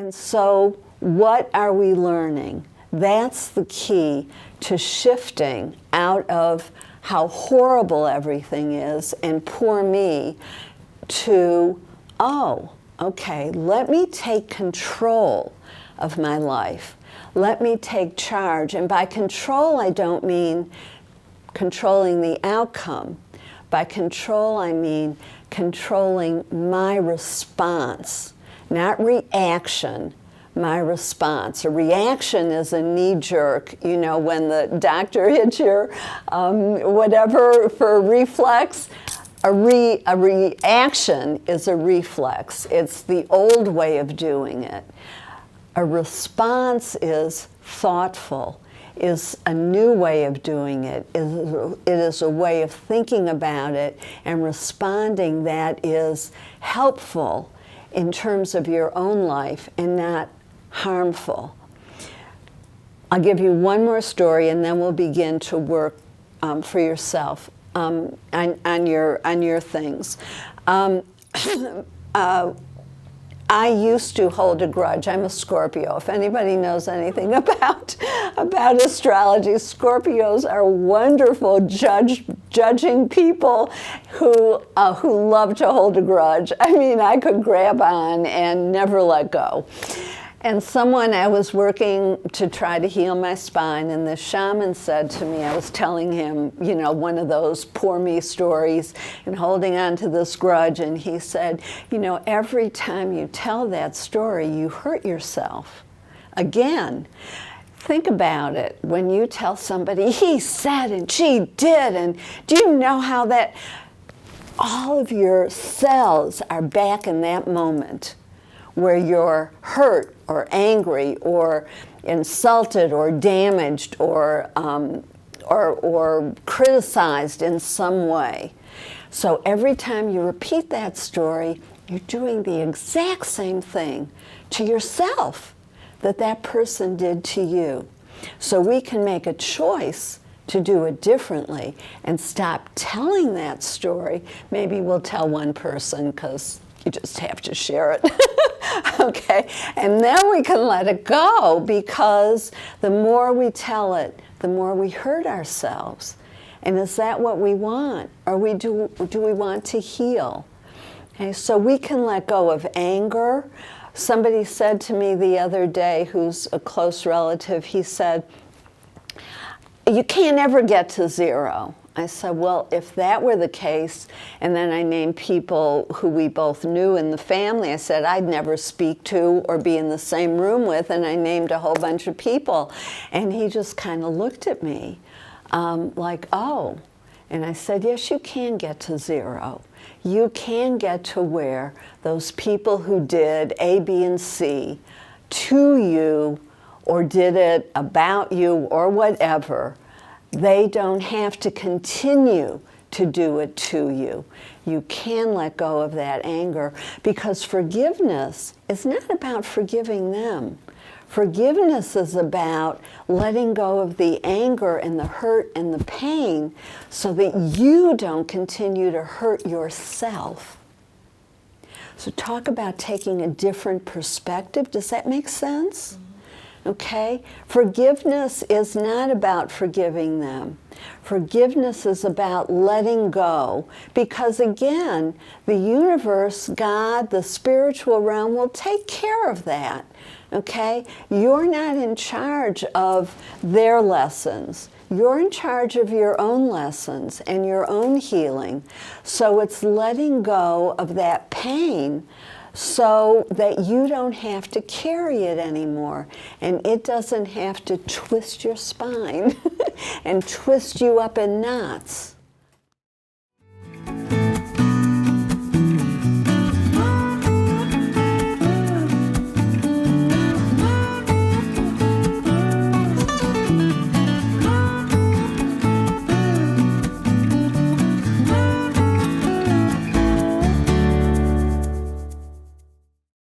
And so what are we learning? That's the key to shifting out of how horrible everything is and poor me to, oh, okay, let me take control of my life. Let me take charge. And by control, I don't mean controlling the outcome. By control, I mean controlling my response, not reaction, my response. A reaction is a knee-jerk, you know, when the doctor hits your whatever for a reflex. A reaction is a reflex. It's the old way of doing it. A response is thoughtful, is a new way of doing it. It is a way of thinking about it and responding that is helpful in terms of your own life and not harmful. I'll give you one more story and then we'll begin to work for yourself on your things. I used to hold a grudge. I'm a Scorpio. If anybody knows anything about astrology, Scorpios are wonderful judging people who love to hold a grudge. I mean, I could grab on and never let go. And I was working to try to heal my spine, and the shaman said to me, I was telling him, you know, one of those poor me stories and holding on to this grudge, and he said, you know, every time you tell that story, you hurt yourself. Again, think about it. When you tell somebody, he said and she did, and do you know how that all of your cells are back in that moment where you're hurt or angry or insulted or damaged or criticized in some way. So every time you repeat that story, you're doing the exact same thing to yourself that person did to you. So we can make a choice to do it differently and stop telling that story. Maybe we'll tell one person because you just have to share it. Okay, and then we can let it go, because the more we tell it, the more we hurt ourselves. And is that what we want? Or do we want to heal? Okay, so we can let go of anger. Somebody said to me the other day, who's a close relative, he said, you can't ever get to zero. I said, well, if that were the case, and then I named people who we both knew in the family, I said I'd never speak to or be in the same room with, and I named a whole bunch of people. And he just kind of looked at me like, oh. And I said, yes, you can get to zero. You can get to where those people who did A, B, and C to you, or did it about you, or whatever, they don't have to continue to do it to you. You can let go of that anger, because forgiveness is not about forgiving them. Forgiveness is about letting go of the anger and the hurt and the pain so that you don't continue to hurt yourself. So talk about taking a different perspective. Does that make sense? Okay? Forgiveness is not about forgiving them. Forgiveness is about letting go, because again, the universe, God, the spiritual realm will take care of that. Okay? You're not in charge of their lessons. You're in charge of your own lessons and your own healing. So it's letting go of that pain so that you don't have to carry it anymore, and it doesn't have to twist your spine and twist you up in knots.